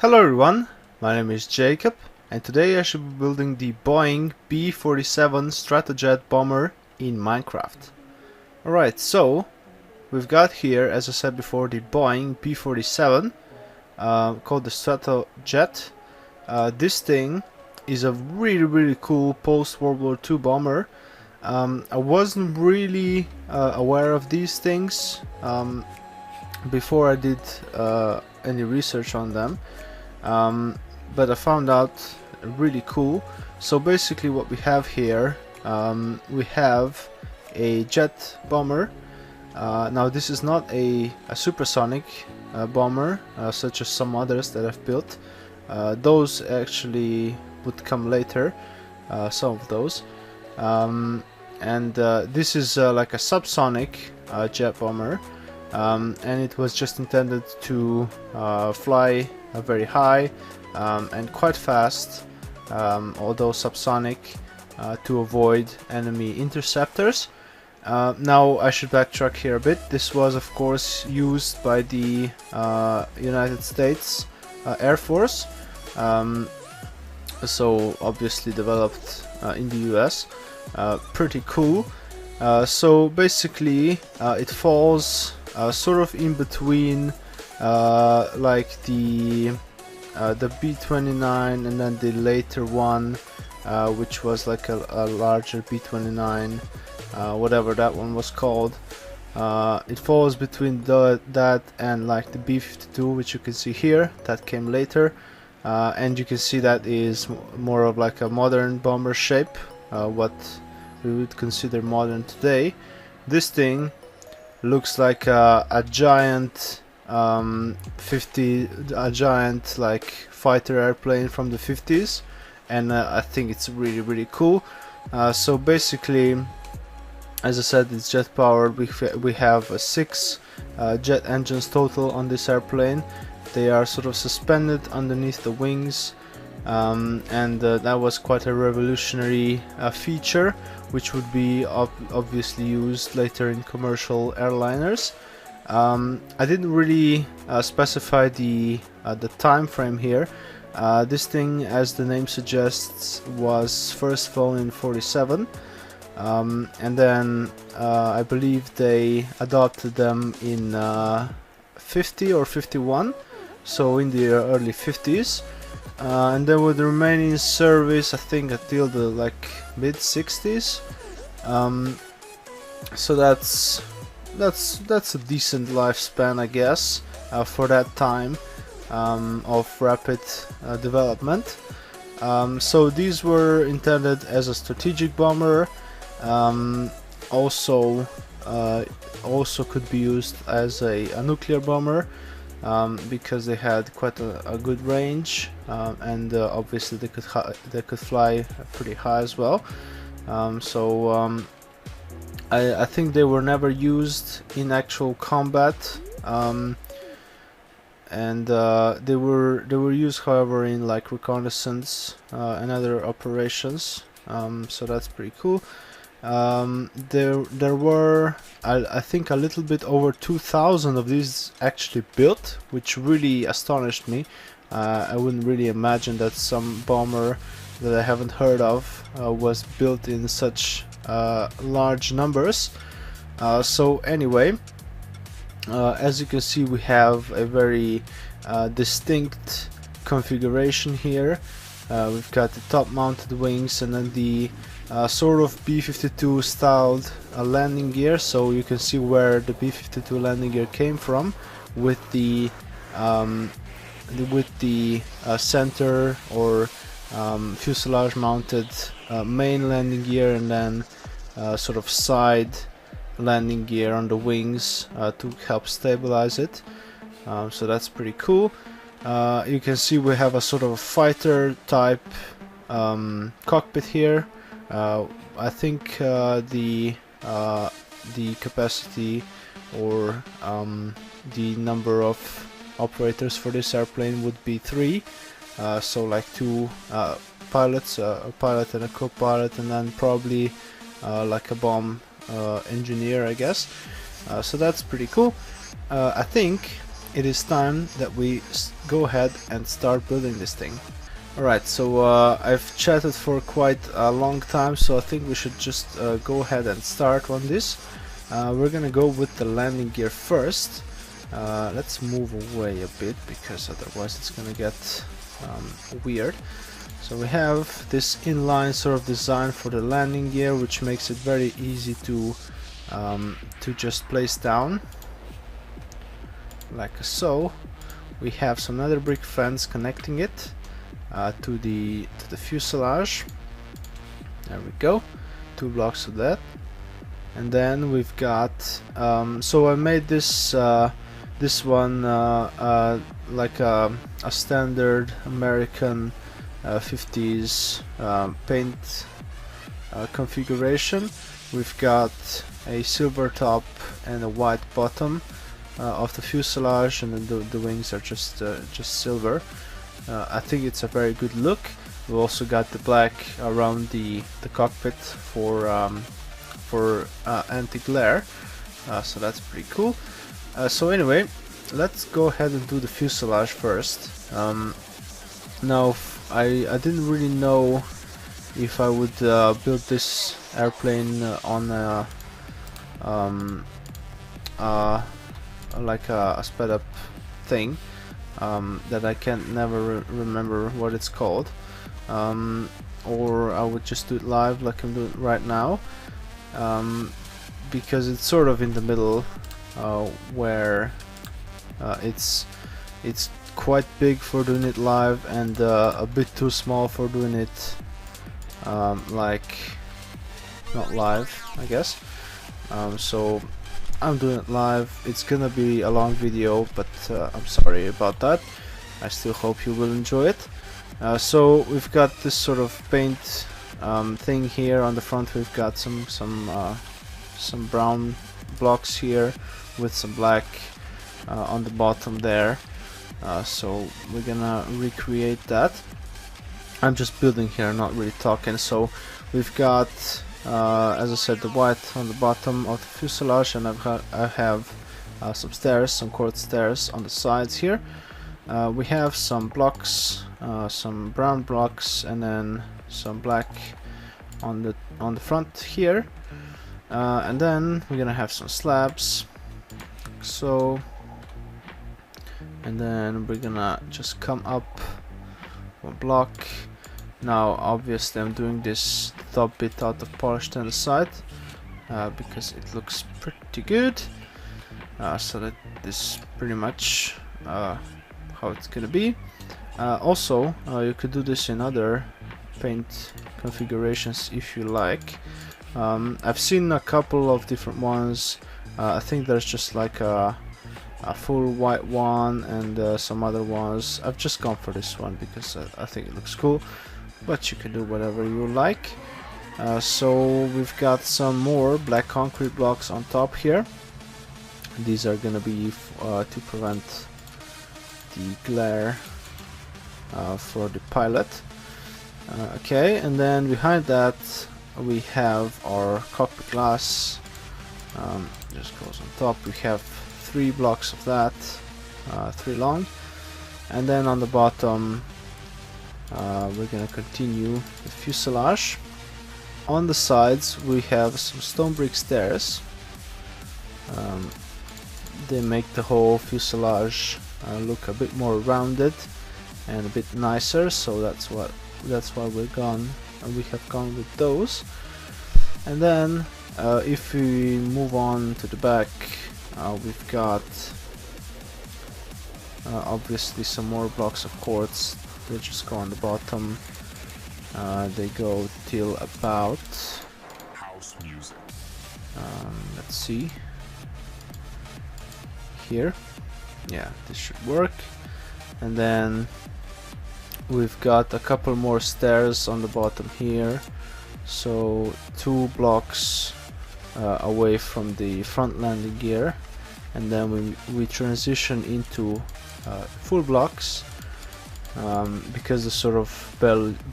Hello everyone, my name is Jacob, and today I should be building the Boeing B-47 Stratojet bomber in Minecraft. Alright, so we've got here, as I said before, the Boeing B-47 called the Stratojet. This thing is a really cool post-World War II bomber. I wasn't really aware of these things before I did any research on them. But I found out really cool. So basically what we have here, we have a jet bomber. Now this is not a supersonic bomber such as some others that I've built. Those actually would come later, some of those. This is like a subsonic jet bomber, and it was just intended to fly very high and quite fast, although subsonic, to avoid enemy interceptors. Now I should backtrack here a bit. This was of course used by the United States Air Force, so obviously developed in the US. Pretty cool. So basically it falls sort of in between like the B-29 and then the later one, which was like a larger B-29, whatever that one was called. It falls between that and like the B-52, which you can see here, that came later, and you can see that is more of like a modern bomber shape, what we would consider modern today. This thing looks like a giant giant like fighter airplane from the 50s, and I think it's really cool. So basically, as I said, it's jet powered. We have 6 jet engines total on this airplane. They are sort of suspended underneath the wings, and that was quite a revolutionary feature, which would be obviously used later in commercial airliners. I didn't really specify the time frame here. This thing, as the name suggests, was first flown in 47, and then I believe they adopted them in 50 or 51, so in the early 50s, and they would remain in service I think until the like mid 60s. So that's a decent lifespan, I guess, for that time of rapid development. So these were intended as a strategic bomber. Also could be used as a nuclear bomber, because they had quite a good range, and obviously they could fly pretty high as well. I think they were never used in actual combat, and they were used, however, in like reconnaissance and other operations. So that's pretty cool. There were I think a little bit over 2,000 of these actually built, which really astonished me. I wouldn't really imagine that some bomber that I haven't heard of was built in such large numbers. So anyway, as you can see, we have a very distinct configuration here. We've got the top mounted wings and then the sort of B-52 styled landing gear, so you can see where the B-52 landing gear came from, with the center or fuselage mounted main landing gear, and then sort of side landing gear on the wings to help stabilize it. So that's pretty cool. You can see we have a sort of fighter type cockpit here. I think the capacity or the number of operators for this airplane would be 3. So like 2 pilots, a pilot and a co-pilot, and then probably like a bomb engineer, I guess. So that's pretty cool. I think it is time that we go ahead and start building this thing. Alright, so I've chatted for quite a long time, so I think we should just go ahead and start on this. We're gonna go with the landing gear first. Let's move away a bit, because otherwise it's gonna get weird. So we have this inline sort of design for the landing gear, which makes it very easy to just place down, like so. We have some nether brick fence connecting it to the fuselage. There we go, 2 blocks of that. And then we've got so I made this this one like a standard American 50s paint configuration. We've got a silver top and a white bottom of the fuselage, and then the wings are just silver. I think it's a very good look. We've also got the black around the cockpit for anti-glare, so that's pretty cool. So anyway, let's go ahead and do the fuselage first. Now I didn't really know if I would build this airplane on a like a sped up thing that I can't never remember what it's called, or I would just do it live like I'm doing right now, because it's sort of in the middle, where it's quite big for doing it live, and a bit too small for doing it like not live, I guess. So I'm doing it live. It's gonna be a long video, but I'm sorry about that. I still hope you will enjoy it. So we've got this sort of paint thing here on the front. We've got some brown blocks here with some black on the bottom there. So we're gonna recreate that. I'm just building here, not really talking. So we've got, as I said, the white on the bottom of the fuselage, and I have some stairs, some quartz stairs on the sides here. We have some blocks, some brown blocks, and then some black on the front here. And then we're gonna have some slabs. So, and then we're gonna just come up 1 block. Now obviously I'm doing this top bit out of polished on the side, because it looks pretty good. So that is pretty much how it's gonna be. Also, you could do this in other paint configurations if you like. I've seen a couple of different ones. I think there's just like a full white one, and some other ones. I've just gone for this one because I think it looks cool, but you can do whatever you like. So we've got some more black concrete blocks on top here. These are gonna be to prevent the glare for the pilot. Okay, and then behind that we have our cockpit glass. Just goes on top. We have 3 blocks of that, 3 long, and then on the bottom we're gonna continue the fuselage. On the sides we have some stone brick stairs. They make the whole fuselage look a bit more rounded and a bit nicer, so that's why we have gone with those. And then if we move on to the back, we've got obviously some more blocks of quartz. They just go on the bottom. They go till about house music. Let's see here. Yeah, this should work. And then we've got a couple more stairs on the bottom here, so 2 blocks away from the front landing gear, and then we transition into full blocks, because the sort of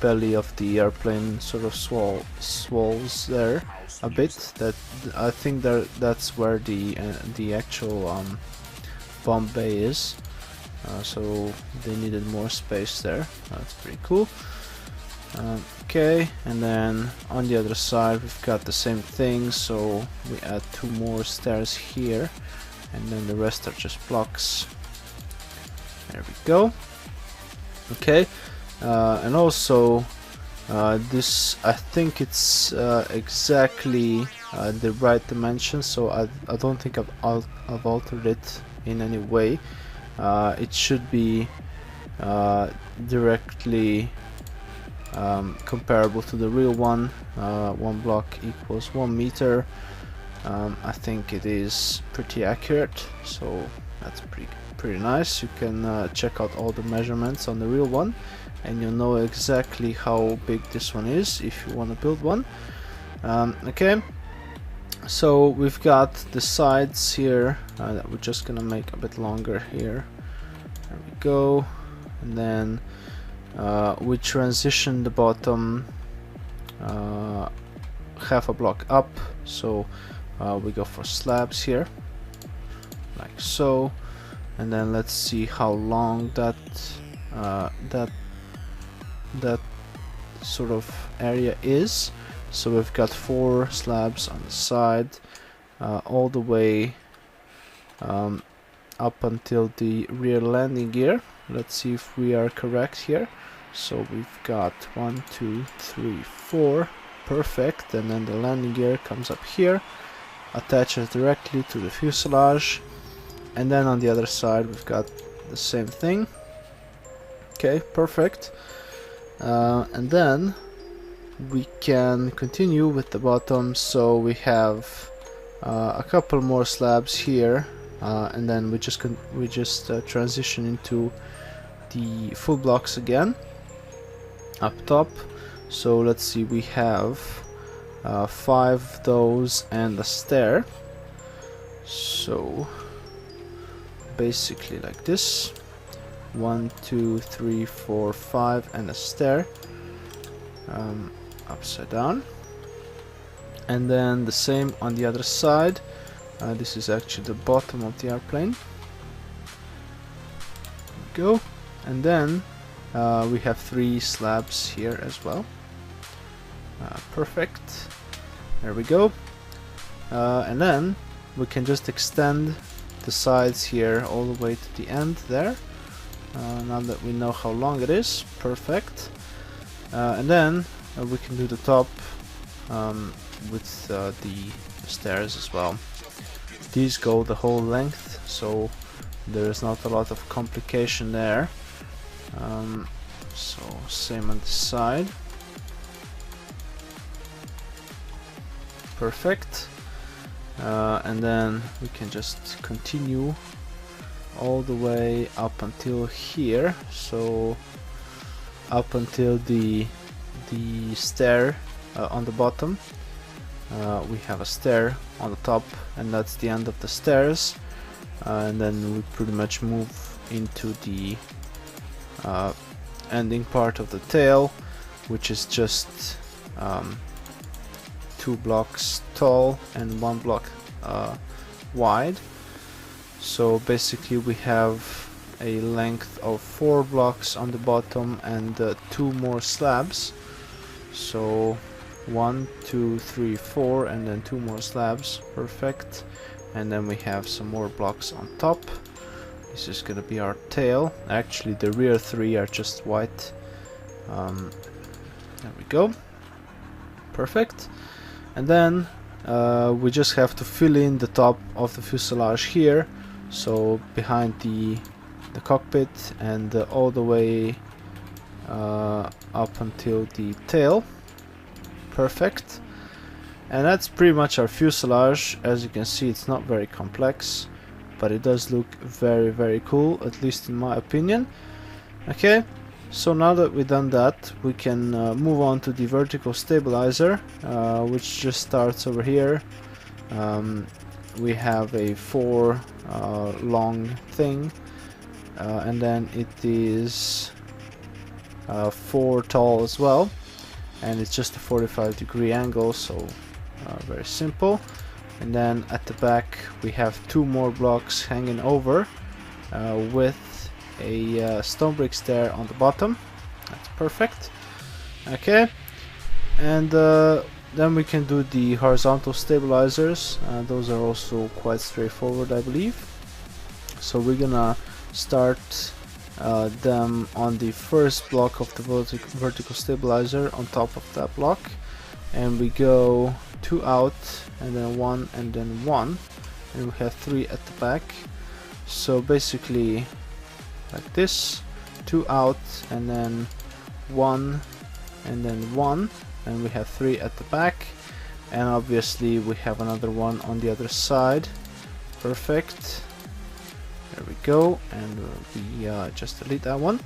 belly of the airplane sort of swells there a bit. That I think that's where the actual bomb bay is. So they needed more space there. That's pretty cool. Okay, and then on the other side we've got the same thing, so we add 2 more stairs here, and then the rest are just blocks. There we go. Okay, and also this, I think it's exactly the right dimension, so I don't think I've altered it in any way. It should be directly comparable to the real one. 1 block equals 1 meter. I think it is pretty accurate, so that's pretty nice. You can check out all the measurements on the real one, and you'll know exactly how big this one is if you want to build one. Okay, so we've got the sides here that we're just gonna make a bit longer here. There we go, and then we transition the bottom half a block up, so we go for slabs here, like so, and then let's see how long that sort of area is. So we've got 4 slabs on the side, all the way up until the rear landing gear. Let's see if we are correct here. So we've got 1, 2, 3, 4, perfect, and then the landing gear comes up here, attaches directly to the fuselage, and then on the other side we've got the same thing. Okay, perfect. And then we can continue with the bottom, so we have a couple more slabs here, and then we just transition into the full blocks again up top. So let's see, we have 5 of those and a stair, so basically like this: 1, 2, 3, 4, 5, and a stair, upside down. And then the same on the other side. This is actually the bottom of the airplane. There we go. And then we have 3 slabs here as well. Perfect. There we go. And then we can just extend the sides here all the way to the end there. Now that we know how long it is, perfect. And then we can do the top with the stairs as well. These go the whole length, so there is not a lot of complication there. So same on this side. Perfect. And then we can just continue all the way up until here, so up until the stair on the bottom. We have a stair on the top, and that's the end of the stairs, and then we pretty much move into the ending part of the tail, which is just 2 blocks tall and 1 block wide. So basically we have a length of 4 blocks on the bottom and 2 more slabs. So 1, 2, 3, 4, and then 2 more slabs. Perfect. And then we have some more blocks on top. This is gonna be our tail. Actually the rear 3 are just white. There we go. Perfect. And then we just have to fill in the top of the fuselage here, so behind the cockpit, and all the way up until the tail. Perfect. And that's pretty much our fuselage. As you can see, it's not very complex, but it does look very, very cool, at least in my opinion. Okay, so now that we've done that, we can move on to the vertical stabilizer, which just starts over here. We have a 4 long thing, and then it is 4 tall as well, and it's just a 45-degree angle, so very simple. And then at the back we have 2 more blocks hanging over, with a stone brick stair on the bottom. That's perfect. Okay, and then we can do the horizontal stabilizers. Those are also quite straightforward, I believe. So we're gonna start them on the first block of the vertical stabilizer on top of that block, and we go 2 out and then 1 and then 1, and we have 3 at the back. So basically like this, 2 out and then 1 and then 1, and we have 3 at the back, and obviously we have another one on the other side. Perfect. There we go, and we just delete that one.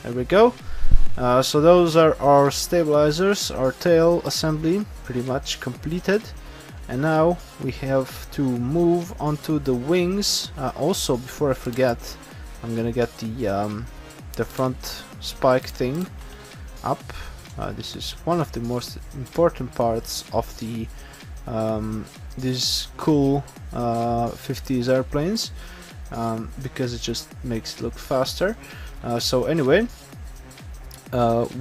There we go. So those are our stabilizers, our tail assembly pretty much completed. And now we have to move onto the wings. Also, before I forget, I'm gonna get the front spike thing up. This is one of the most important parts of the these cool 50s airplanes. Because it just makes it look faster. So anyway,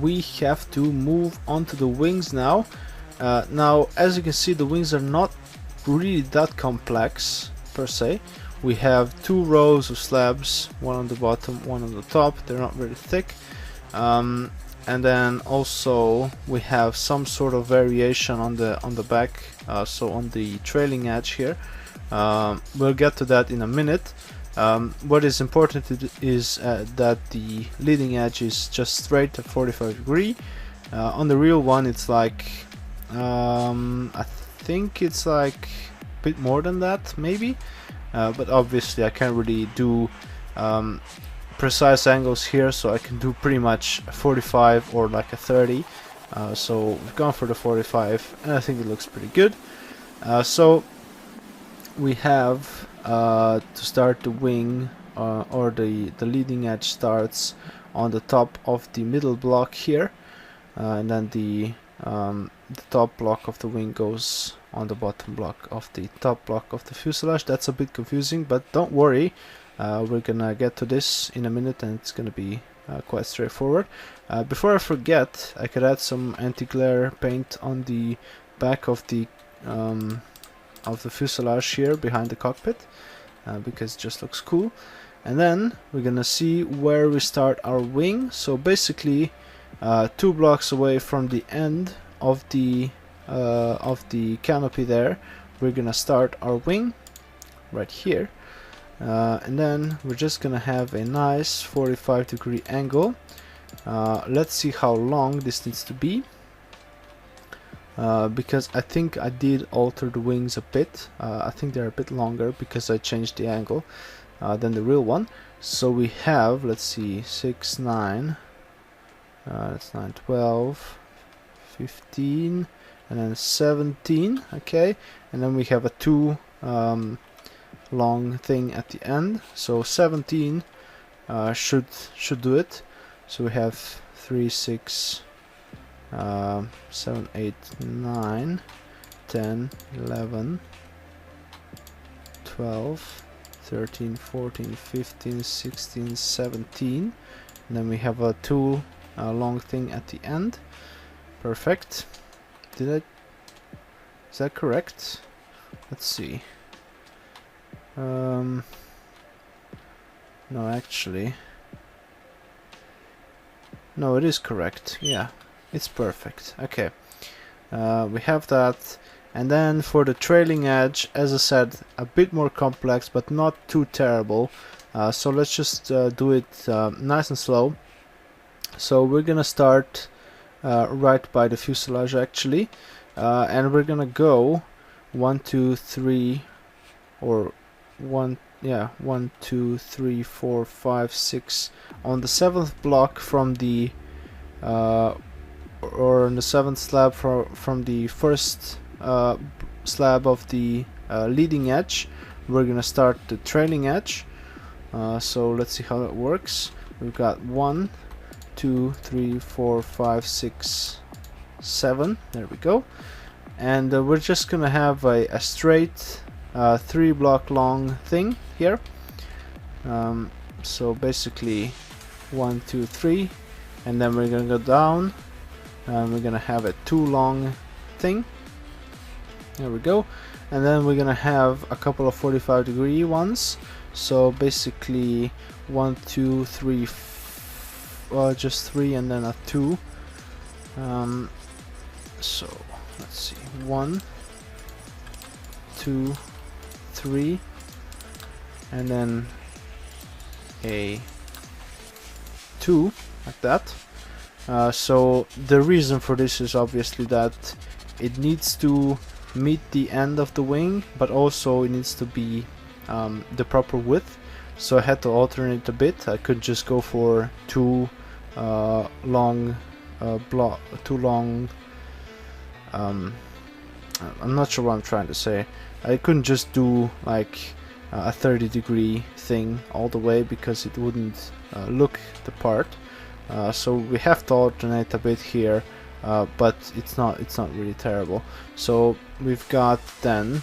we have to move onto the wings now. Now, as you can see, the wings are not really that complex per se. We have 2 rows of slabs, one on the bottom, one on the top. They're not very thick. And then also we have some sort of variation on the back. So on the trailing edge here. We'll get to that in a minute. What is important is that the leading edge is just straight at 45 degrees. On the real one it's like I think it's like a bit more than that maybe, but obviously I can't really do precise angles here, so I can do pretty much a 45 or like a 30. So we've gone for the 45 and I think it looks pretty good. So we have to start the wing, or the leading edge starts on the top of the middle block here, and then the top block of the wing goes on the bottom block of the top block of the fuselage. That's a bit confusing, but don't worry, we're gonna get to this in a minute and it's gonna be quite straightforward. Before I forget, I could add some anti-glare paint on the back of the fuselage here behind the cockpit, because it just looks cool. And then we're gonna see where we start our wing. So basically 2 blocks away from the end of the canopy there, we're gonna start our wing right here, and then we're just gonna have a nice 45-degree angle. Let's see how long this needs to be. Because I think I did alter the wings a bit. I think they're a bit longer because I changed the angle than the real one. So we have, let's see, 6, 9, that's 9, 12, 15, and then 17. Okay, and then we have a 2 long thing at the end. So 17 should do it. So we have 3, 6, 7, 8, 9, 10, 11, 12, 13, 14, 15, 16, 17, and then we have a 2 long thing at the end. Perfect. Is that correct? Let's see. No, actually, no, it is correct. Yeah, it's perfect. Okay, we have that. And then for the trailing edge, as I said, a bit more complex but not too terrible. So let's just do it nice and slow. So we're gonna start right by the fuselage actually, and we're gonna go 1, 2, 3, or 1, 2, 3, 4, 5, 6 on the 7th block from the or on the 7th slab from the first slab of the leading edge. We're gonna start the trailing edge. So let's see how it works. We've got 1, 2, 3, 4, 5, 6, 7. There we go. And we're just gonna have a straight 3 block long thing here. So basically 1, 2, 3, and then we're gonna go down, and we're gonna have a 2 long thing. There we go. And then we're gonna have a couple of 45-degree ones. So basically 1, 2, 3, just 3, and then a 2. So let's see, 1, 2, 3, and then a 2, like that. So the reason for this is obviously that it needs to meet the end of the wing, but also it needs to be the proper width. So I had to alternate a bit. I could just go for two long I'm not sure what I'm trying to say. I couldn't just do like a 30-degree thing all the way, because it wouldn't look the part. So we have to alternate a bit here, but it's not really terrible. So we've got then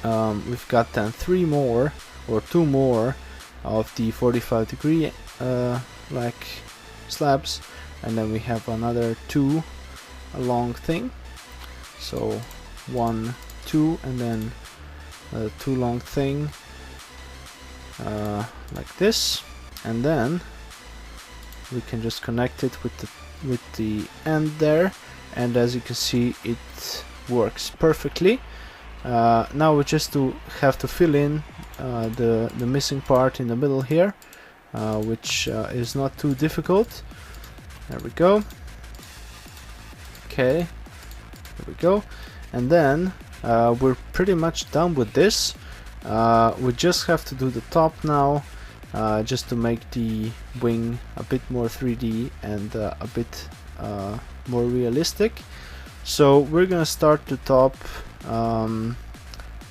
3 more or 2 more of the 45-degree like slabs, and then we have another 2 long thing. So 1, 2, and then 2 long thing like this, and then we can just connect it with the end there, and as you can see, it works perfectly. Now we just have to fill in the missing part in the middle here, which is not too difficult. There we go. Okay, there we go. And then we're pretty much done with this. We just have to do the top now, just to make the wing a bit more 3D and a bit more realistic. So we're gonna start the top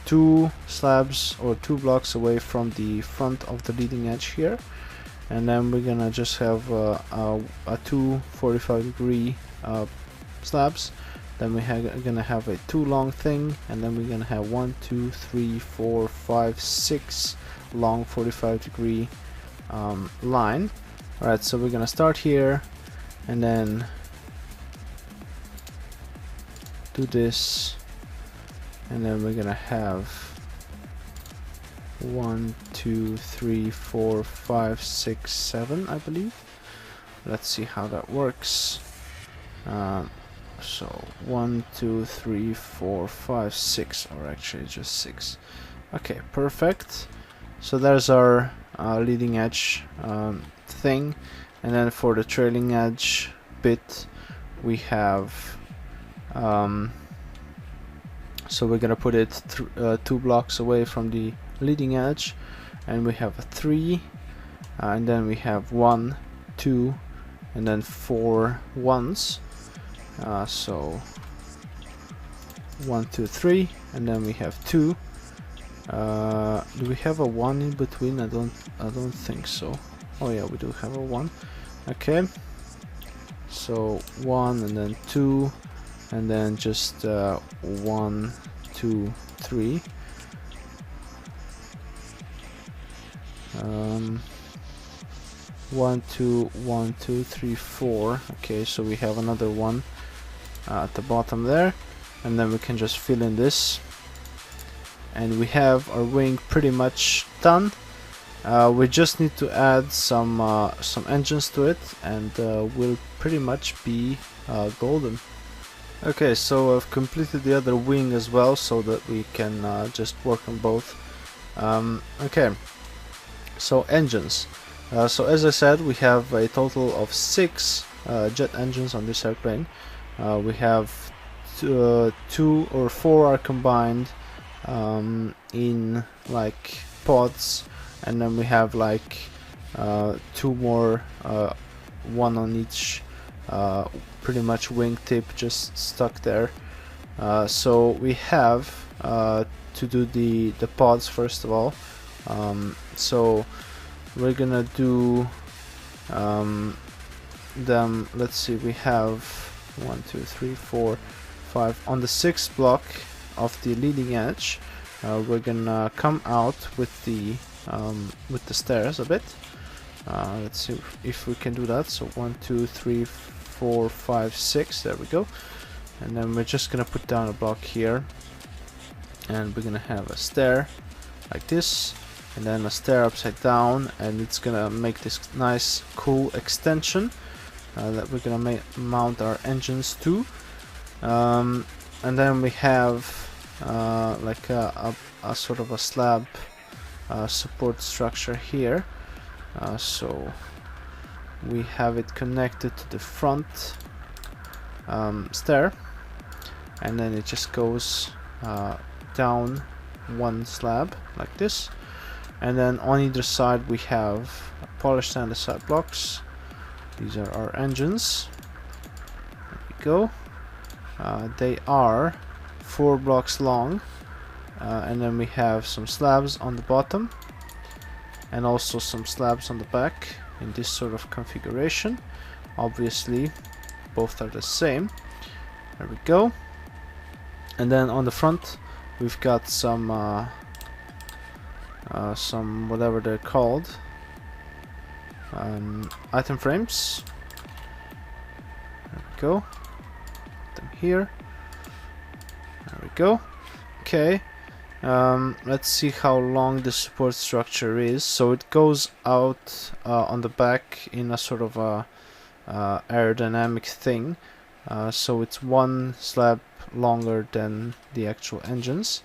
2 slabs or 2 blocks away from the front of the leading edge here, and then we're gonna just have a 2 45-degree slabs. Then we're gonna have a 2 long thing, and then we're gonna have 1, 2, 3, 4, 5, 6 long 45-degree line. Alright, so we're gonna start here, and then do this, and then we're gonna have 1, 2, 3, 4, 5, 6, 7, I believe. Let's see how that works. So 1, 2, 3, 4, 5, 6, or actually just 6. Okay, perfect. So there's our leading edge thing, and then for the trailing edge bit we have so we're gonna put it 2 blocks away from the leading edge, and we have a 3, and then we have 1, 2, and then 4 ones. So 1, 2, 3, and then we have 2. Do we have a 1 in between? I don't think so. Oh yeah, we do have a 1. Okay, so 1, and then 2, and then just 1, 2, 3. 1, 2, 1, 2, 3, 4. Okay, so we have another 1 at the bottom there, and then we can just fill in this, and we have our wing pretty much done. We just need to add some engines to it, and we'll pretty much be golden. Okay, so I've completed the other wing as well, so that we can just work on both. Okay, so engines. So as I said, we have a total of 6 jet engines on this airplane. We have 2 or 4 are combined in like pods, and then we have like 2 more, 1 on each pretty much wingtip just stuck there. So we have to do the pods first of all. So we're gonna do them. Let's see, we have 1, 2, 3, 4, 5 on the 6th block of the leading edge. we're gonna come out with the stairs a bit. Let's see if we can do that. So 1, 2, 3, 4, 5, 6. There we go. And then we're just gonna put down a block here, and we're gonna have a stair like this, and then a stair upside down, and it's gonna make this nice cool extension that we're gonna mount our engines to. And then we have like a sort of a slab support structure here. So we have it connected to the front stair, and then it just goes down one slab like this, and then on either side we have polished andesite blocks. These are our engines. There we go. They are 4 blocks long, and then we have some slabs on the bottom and also some slabs on the back in this sort of configuration. Obviously both are the same. There we go. And then on the front we've got some whatever they're called, item frames. There we go. Put them here. There we go. Okay. Let's see how long the support structure is. So it goes out on the back in a sort of a aerodynamic thing. So it's 1 slab longer than the actual engines.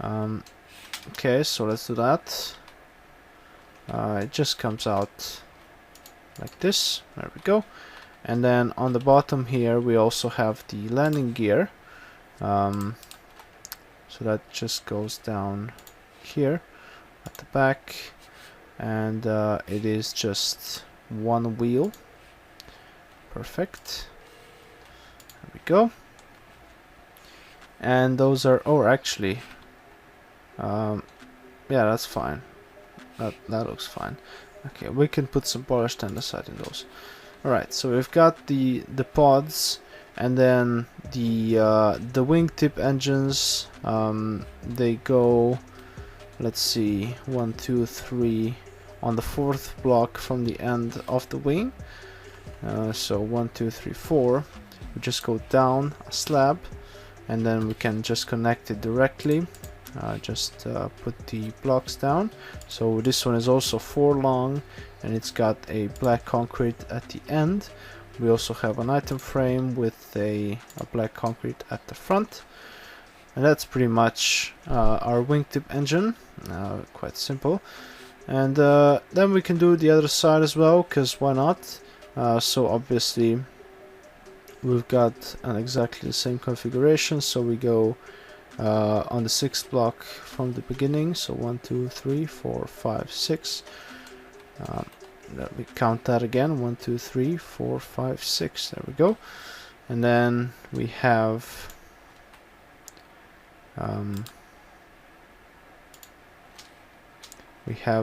Okay, so let's do that. It just comes out like this. There we go. And then on the bottom here we also have the landing gear. So that just goes down here at the back, and it is just 1 wheel. Perfect. There we go. And those are, oh, actually, yeah, that's fine. That looks fine. Okay, we can put some polished andesite in those. Alright, so we've got the pods, and then the wingtip engines. They go, let's see, 1, 2, 3 on the 4th block from the end of the wing. So 1, 2, 3, 4. We just go down a slab, and then we can just connect it directly. Just put the blocks down. So this one is also 4 long, and it's got a black concrete at the end. We also have an item frame with a black concrete at the front, and that's pretty much our wingtip engine. Quite simple. And then we can do the other side as well, because why not? So obviously we've got an exactly the same configuration, so we go on the 6th block from the beginning. So 1, 2, 3, 4, 5, 6. Let me count that again. 1, 2, 3, 4, 5, 6. There we go. And then we have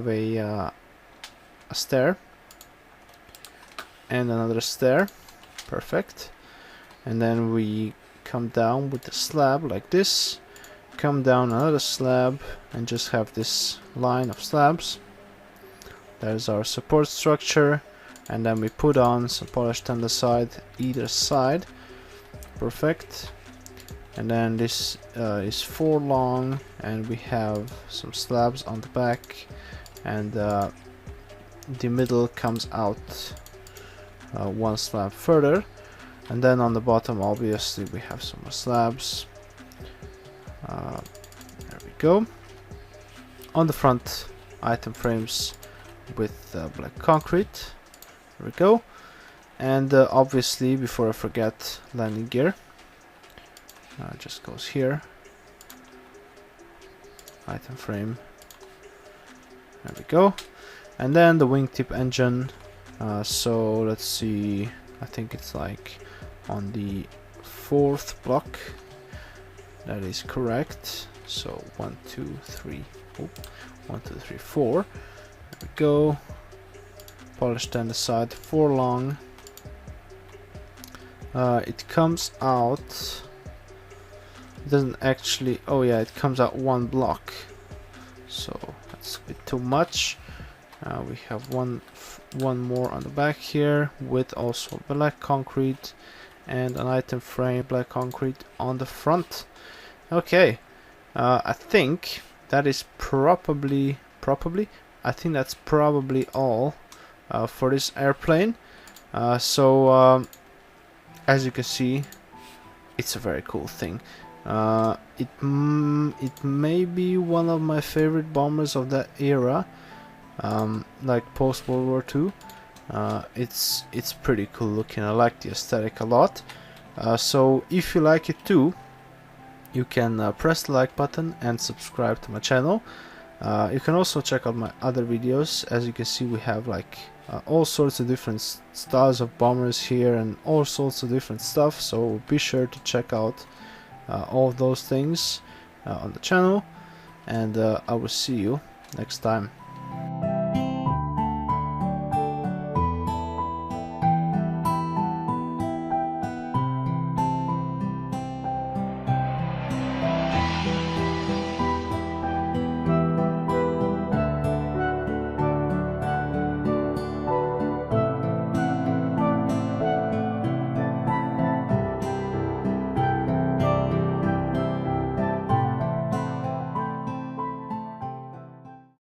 a stair and another stair. Perfect. And then we come down with the slab like this, come down another slab, and just have this line of slabs. There's our support structure, and then we put on some polished andesite either side. Perfect. And then this is 4 long, and we have some slabs on the back, and the middle comes out 1 slab further. And then on the bottom obviously we have some more slabs. There we go. On the front, item frames with black concrete. There we go. And obviously, before I forget, landing gear. Just goes here. Item frame. There we go. And then the wingtip engine. So let's see, I think it's like on the 4th block. That is correct. So 1, 2, 3, 1, 2, 3, 4. There we go. Polished andesite, 4 long. It comes out It doesn't actually, oh yeah, it comes out one block, so that's a bit too much. We have one more on the back here with also black concrete and an item frame black concrete on the front. Okay, I think that is probably I think that's probably all for this airplane. So as you can see, it's a very cool thing. It may be one of my favorite bombers of that era, like post World War II. It's pretty cool looking. I like the aesthetic a lot. So if you like it too, you can press the like button and subscribe to my channel. You can also check out my other videos. As you can see, we have like all sorts of different styles of bombers here and all sorts of different stuff, so be sure to check out all of those things on the channel, and I will see you next time.